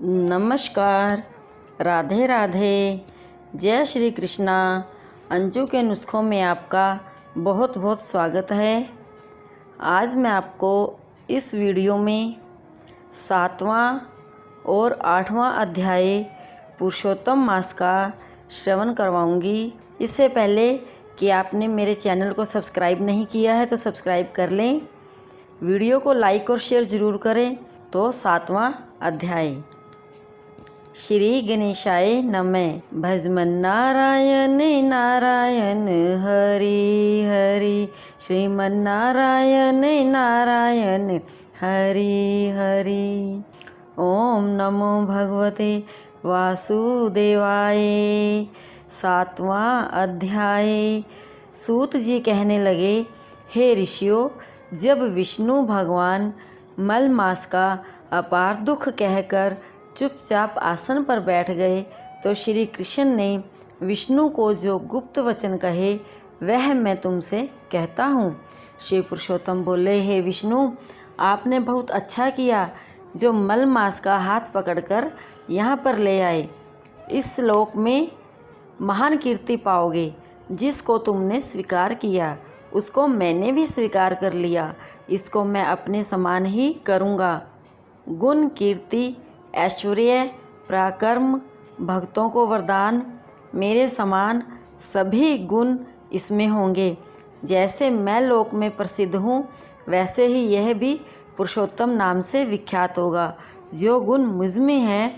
नमस्कार, राधे राधे, जय श्री कृष्णा। अंजू के नुस्खों में आपका बहुत बहुत स्वागत है। आज मैं आपको इस वीडियो में 7वां और 8वां अध्याय पुरुषोत्तम मास का श्रवण करवाऊंगी। इससे पहले कि आपने मेरे चैनल को सब्सक्राइब नहीं किया है तो सब्सक्राइब कर लें, वीडियो को लाइक और शेयर ज़रूर करें। तो 7वां अध्याय। श्री गणेशाय नमः। भजमन नारायण नारायण हरि हरि, श्रीमन नारायण नारायण हरि हरि। ओम नमो भगवते वासुदेवाय। 7वां अध्याय। सूत जी कहने लगे, हे ऋषियों, जब विष्णु भगवान मल मास का अपार दुख कहकर चुपचाप आसन पर बैठ गए तो श्री कृष्ण ने विष्णु को जो गुप्त वचन कहे वह मैं तुमसे कहता हूँ। श्री पुरुषोत्तम बोले, हे विष्णु, आपने बहुत अच्छा किया जो मल मास का हाथ पकड़कर यहाँ पर ले आए। इस श्लोक में महान कीर्ति पाओगे। जिसको तुमने स्वीकार किया उसको मैंने भी स्वीकार कर लिया। इसको मैं अपने समान ही करूँगा। गुण, कीर्ति, ऐश्वर्य, पराक्रम, भक्तों को वरदान, मेरे समान सभी गुण इसमें होंगे। जैसे मैं लोक में प्रसिद्ध हूँ वैसे ही यह भी पुरुषोत्तम नाम से विख्यात होगा। जो गुण मुझ में है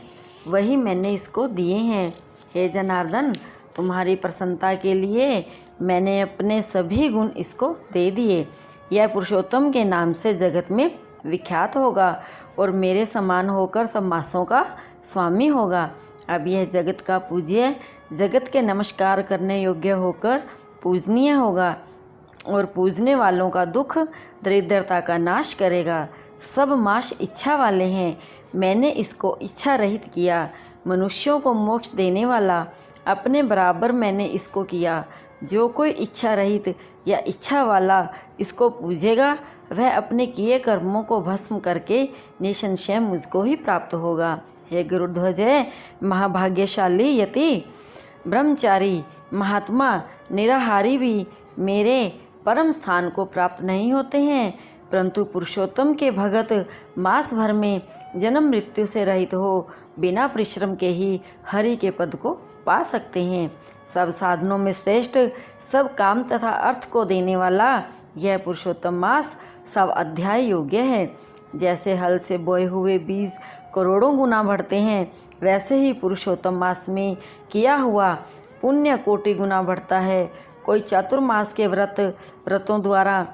वही मैंने इसको दिए हैं। हे जनार्दन, तुम्हारी प्रसन्नता के लिए मैंने अपने सभी गुण इसको दे दिए। यह पुरुषोत्तम के नाम से जगत में विख्यात होगा और मेरे समान होकर सब मासों का स्वामी होगा। अब यह जगत का पूज्य, जगत के नमस्कार करने योग्य होकर पूजनीय होगा और पूजने वालों का दुख, दरिद्रता का नाश करेगा। सब मास इच्छा वाले हैं, मैंने इसको इच्छा रहित किया। मनुष्यों को मोक्ष देने वाला अपने बराबर मैंने इसको किया। जो कोई इच्छा रहित या इच्छा वाला इसको पूजेगा वह अपने किए कर्मों को भस्म करके निसंशय मुझको ही प्राप्त होगा। हे गुरुध्वज, महाभाग्यशाली यति, ब्रह्मचारी, महात्मा, निराहारी भी मेरे परम स्थान को प्राप्त नहीं होते हैं, परंतु पुरुषोत्तम के भगत मास भर में जन्म मृत्यु से रहित हो बिना परिश्रम के ही हरि के पद को पा सकते हैं। सब साधनों में श्रेष्ठ, सब काम तथा अर्थ को देने वाला यह पुरुषोत्तम मास सब अध्याय योग्य है। जैसे हल से बोए हुए बीज करोड़ों गुना बढ़ते हैं, वैसे ही पुरुषोत्तम मास में किया हुआ पुण्य कोटि गुना बढ़ता है। कोई चातुर्मास के व्रतों द्वारा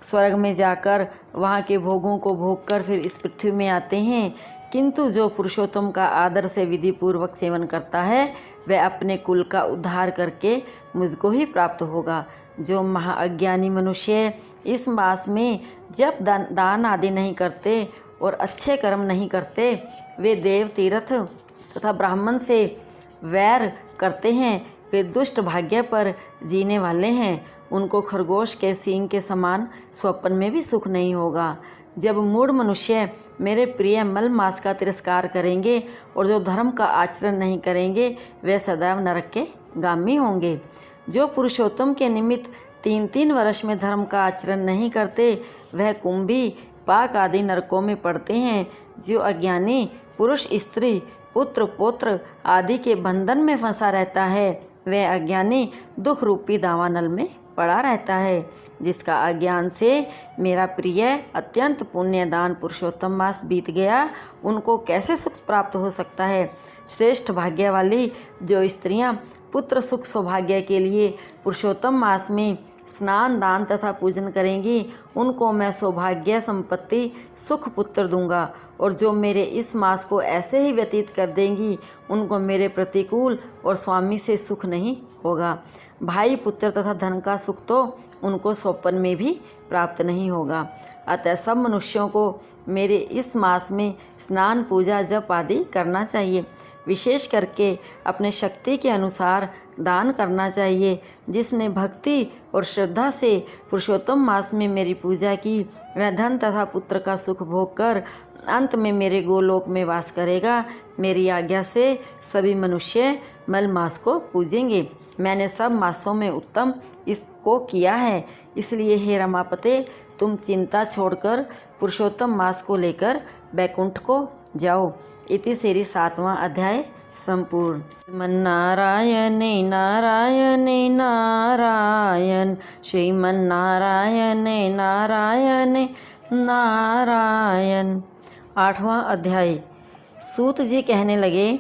स्वर्ग में जाकर वहाँ के भोगों को भोग कर फिर इस पृथ्वी में आते हैं, किंतु जो पुरुषोत्तम का आदर से विधि पूर्वक सेवन करता है वह अपने कुल का उद्धार करके मुझको ही प्राप्त होगा। जो महाअज्ञानी मनुष्य इस मास में जब दान आदि नहीं करते और अच्छे कर्म नहीं करते, वे देव, तीर्थ तथा ब्राह्मण से वैर करते हैं, वे दुष्ट भाग्य पर जीने वाले हैं। उनको खरगोश के सींग के समान स्वप्न में भी सुख नहीं होगा। जब मूढ़ मनुष्य मेरे प्रिय मल मास का तिरस्कार करेंगे और जो धर्म का आचरण नहीं करेंगे वे सदैव नरक के गामी होंगे। जो पुरुषोत्तम के निमित्त 3-3 वर्ष में धर्म का आचरण नहीं करते वह कुंभी, पाक आदि नरकों में पड़ते हैं। जो अज्ञानी पुरुष, स्त्री, पुत्र, पौत्र आदि के बंधन में फंसा रहता है वह अज्ञानी दुख रूपी दावानल में पड़ा रहता है। जिसका अज्ञान से मेरा प्रिय अत्यंत पुण्यदान पुरुषोत्तम मास बीत गया, उनको कैसे सुख प्राप्त हो सकता है। श्रेष्ठ भाग्य वाली जो स्त्रियां पुत्र सुख सौभाग्य के लिए पुरुषोत्तम मास में स्नान, दान तथा पूजन करेंगी, उनको मैं सौभाग्य, संपत्ति, सुख, पुत्र दूंगा। और जो मेरे इस मास को ऐसे ही व्यतीत कर देंगी उनको मेरे प्रतिकूल और स्वामी से सुख नहीं होगा। भाई, पुत्र तथा धन का सुख तो उनको स्वप्न में भी प्राप्त नहीं होगा। अतः सब मनुष्यों को मेरे इस मास में स्नान, पूजा, जप आदि करना चाहिए। विशेष करके अपने शक्ति के अनुसार दान करना चाहिए। जिसने भक्ति और श्रद्धा से पुरुषोत्तम मास में मेरी पूजा की वह धन तथा पुत्र का सुख भोग कर अंत में मेरे गोलोक में वास करेगा। मेरी आज्ञा से सभी मनुष्य मल मास को पूजेंगे। मैंने सब मासों में उत्तम इसको किया है। इसलिए हे रमापते, तुम चिंता छोड़कर पुरुषोत्तम मास को लेकर बैकुंठ को जाओ। इति श्री 7वां अध्याय संपूर्ण। श्रीमन्नारायण नारायण नारायण, श्रीमन्नारायण नारायण नारायण। 8वां अध्याय। सूत जी कहने लगे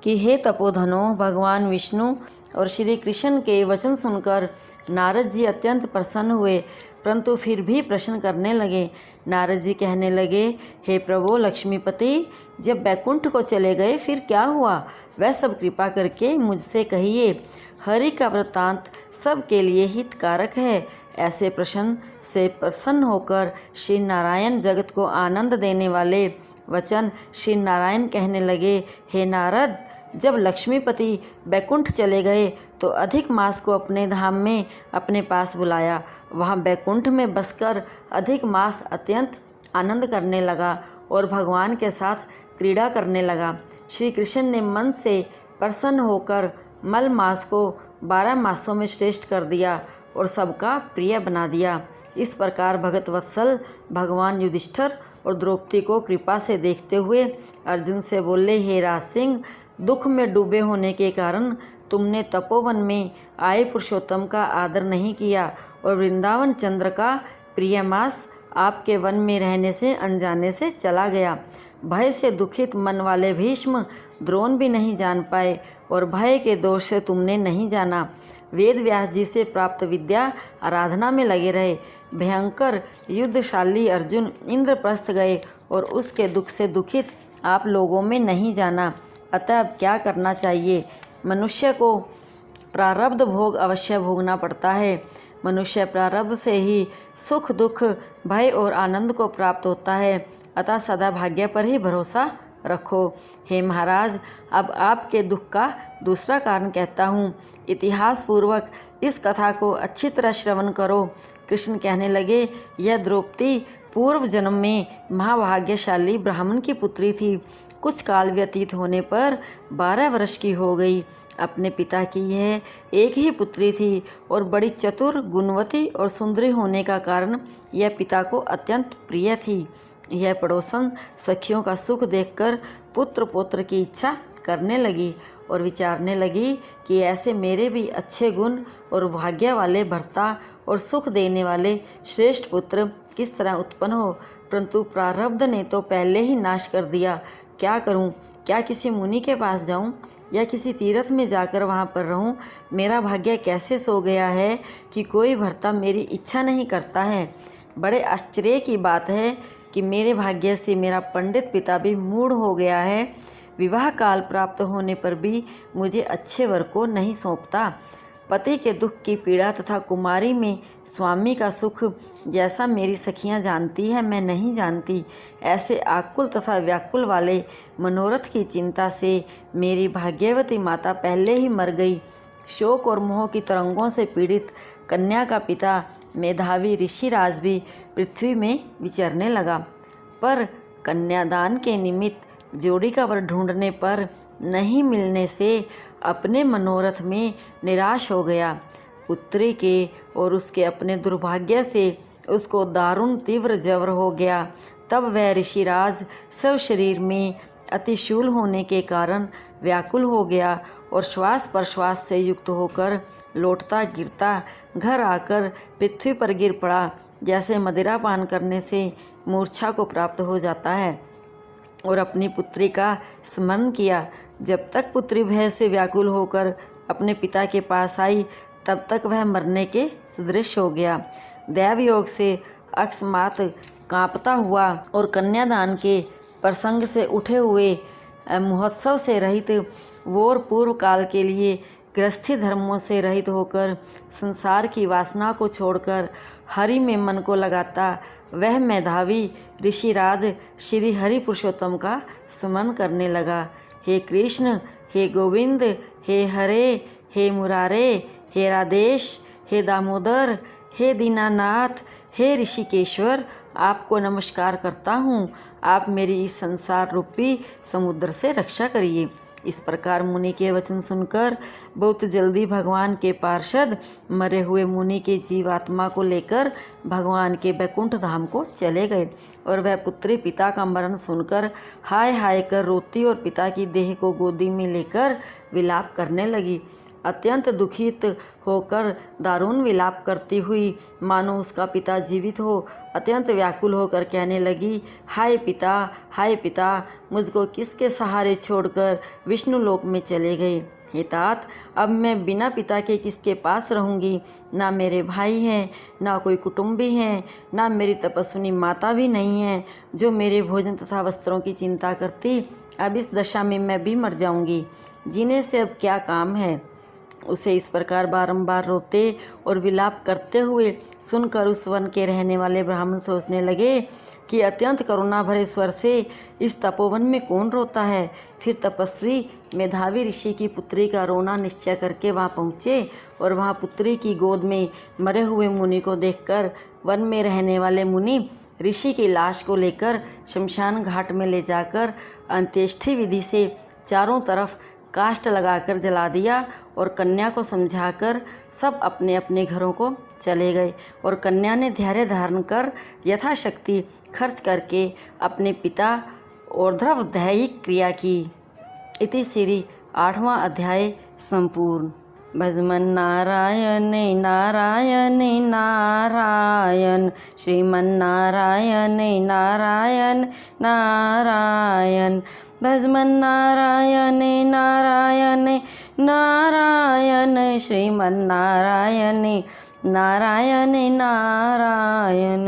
कि हे तपोधनो, भगवान विष्णु और श्री कृष्ण के वचन सुनकर नारद जी अत्यंत प्रसन्न हुए, परंतु फिर भी प्रश्न करने लगे। नारद जी कहने लगे, हे प्रभु लक्ष्मीपति, जब बैकुंठ को चले गए फिर क्या हुआ, वह सब कृपा करके मुझसे कहिए। हरि का वृत्तांत सबके लिए हितकारक है। ऐसे प्रश्न से प्रसन्न होकर श्री नारायण जगत को आनंद देने वाले वचन श्री नारायण कहने लगे, हे नारद, जब लक्ष्मीपति बैकुंठ चले गए तो अधिक मास को अपने धाम में अपने पास बुलाया। वहाँ बैकुंठ में बसकर अधिक मास अत्यंत आनंद करने लगा और भगवान के साथ क्रीड़ा करने लगा। श्री कृष्ण ने मन से प्रसन्न होकर मल मास को 12 मासों में श्रेष्ठ कर दिया और सबका प्रिय बना दिया। इस प्रकार भगत वत्सल भगवान युधिष्ठिर और द्रौपदी को कृपा से देखते हुए अर्जुन से बोले, हे राज सिंह, दुख में डूबे होने के कारण तुमने तपोवन में आए पुरुषोत्तम का आदर नहीं किया और वृंदावन चंद्र का प्रिय मास आपके वन में रहने से अनजाने से चला गया। भय से दुखित मन वाले भीष्म द्रोण भी नहीं जान पाए और भय के दोष से तुमने नहीं जाना। वेद व्यास जी से प्राप्त विद्या आराधना में लगे रहे। भयंकर युद्धशाली अर्जुन इंद्रप्रस्थ गए और उसके दुख से दुखित आप लोगों में नहीं जाना। अतः अब क्या करना चाहिए? मनुष्य को प्रारब्ध भोग अवश्य भोगना पड़ता है। मनुष्य प्रारब्ध से ही सुख दुख भय और आनंद को प्राप्त होता है। अतः सदा भाग्य पर ही भरोसा रखो। हे महाराज, अब आपके दुख का दूसरा कारण कहता हूँ। इतिहास पूर्वक इस कथा को अच्छी तरह श्रवण करो। कृष्ण कहने लगे, यह द्रौपदी पूर्व जन्म में महाभाग्यशाली ब्राह्मण की पुत्री थी। कुछ काल व्यतीत होने पर 12 वर्ष की हो गई। अपने पिता की यह एक ही पुत्री थी और बड़ी चतुर, गुणवती और सुंदरी होने का कारण यह पिता को अत्यंत प्रिय थी। यह पड़ोसन सखियों का सुख देखकर पुत्र पौत्र की इच्छा करने लगी और विचारने लगी कि ऐसे मेरे भी अच्छे गुण और भाग्य वाले भर्ता और सुख देने वाले श्रेष्ठ पुत्र किस तरह उत्पन्न हो। परंतु प्रारब्ध ने तो पहले ही नाश कर दिया। क्या करूं? क्या किसी मुनि के पास जाऊं या किसी तीर्थ में जाकर वहां पर रहूं? मेरा भाग्य कैसे सो गया है कि कोई भर्ता मेरी इच्छा नहीं करता है। बड़े आश्चर्य की बात है कि मेरे भाग्य से मेरा पंडित पिता भी मूढ़ हो गया है। विवाह काल प्राप्त होने पर भी मुझे अच्छे वर को नहीं सौंपता। पति के दुख की पीड़ा तथा कुमारी में स्वामी का सुख जैसा मेरी सखियां जानती है, मैं नहीं जानती। ऐसे आकुल तथा व्याकुल वाले मनोरथ की चिंता से मेरी भाग्यवती माता पहले ही मर गई। शोक और मोह की तरंगों से पीड़ित कन्या का पिता मेधावी ऋषिराज भी पृथ्वी में विचरने लगा, पर कन्यादान के निमित्त जोड़ी का वर ढूंढने पर नहीं मिलने से अपने मनोरथ में निराश हो गया। पुत्री के और उसके अपने दुर्भाग्य से उसको दारुण तीव्र जवर हो गया। तब वह ऋषिराज सब शरीर में अतिशूल होने के कारण व्याकुल हो गया और श्वास प्रश्वास से युक्त होकर लौटता गिरता घर आकर पृथ्वी पर गिर पड़ा, जैसे मदिरा पान करने से मूर्छा को प्राप्त हो जाता है, और अपनी पुत्री का स्मरण किया। जब तक पुत्री भय से व्याकुल होकर अपने पिता के पास आई, तब तक वह मरने के सदृश हो गया। दैव योग से अकस्मात कांपता हुआ और कन्यादान के प्रसंग से उठे हुए महोत्सव से रहित वो पूर्व काल के लिए गृहस्थी धर्मों से रहित होकर संसार की वासना को छोड़कर हरि में मन को लगाता वह मेधावी ऋषिराज श्री हरि पुरुषोत्तम का स्मरण करने लगा। हे कृष्ण, हे गोविंद, हे हरे, हे मुरारे, हे राधेश, हे दामोदर, हे दीनानाथ, हे ऋषिकेश्वर, आपको नमस्कार करता हूँ। आप मेरी इस संसार रूपी समुद्र से रक्षा करिए। इस प्रकार मुनि के वचन सुनकर बहुत जल्दी भगवान के पार्षद मरे हुए मुनि के जीवात्मा को लेकर भगवान के बैकुंठ धाम को चले गए। और वह पुत्री पिता का मरण सुनकर हाय हाय कर रोती और पिता की देह को गोदी में लेकर विलाप करने लगी। अत्यंत दुखित होकर दारुण विलाप करती हुई मानो उसका पिता जीवित हो अत्यंत व्याकुल होकर कहने लगी, हाय पिता, मुझको किसके सहारे छोड़कर विष्णु लोक में चले गए। हे तात, अब मैं बिना पिता के किसके पास रहूँगी। ना मेरे भाई हैं, ना कोई कुटुंबी हैं, ना मेरी तपस्विनी माता भी नहीं है जो मेरे भोजन तथा वस्त्रों की चिंता करती। अब इस दशा में मैं भी मर जाऊँगी, जीने से अब क्या काम है। उसे इस प्रकार बारंबार रोते और विलाप करते हुए सुनकर उस वन के रहने वाले ब्राह्मण सोचने लगे कि अत्यंत करुणा भरे स्वर से इस तपोवन में कौन रोता है। फिर तपस्वी मेधावी ऋषि की पुत्री का रोना निश्चय करके वहाँ पहुँचे और वहाँ पुत्री की गोद में मरे हुए मुनि को देखकर वन में रहने वाले मुनि ऋषि की लाश को लेकर शमशान घाट में ले जाकर अंत्येष्टि विधि से चारों तरफ काष्ठ लगाकर जला दिया और कन्या को समझाकर सब अपने अपने घरों को चले गए। और कन्या ने धैर्य धारण कर यथाशक्ति खर्च करके अपने पिता और दैहिक क्रिया की। इति श्री 8वां अध्याय संपूर्ण। भजमन नारायण नारायण नारायण, श्रीमन नारायण नारायण नारायण। भजमन नारायण नारायण नारायण, श्रीमन नारायण नारायण नारायण।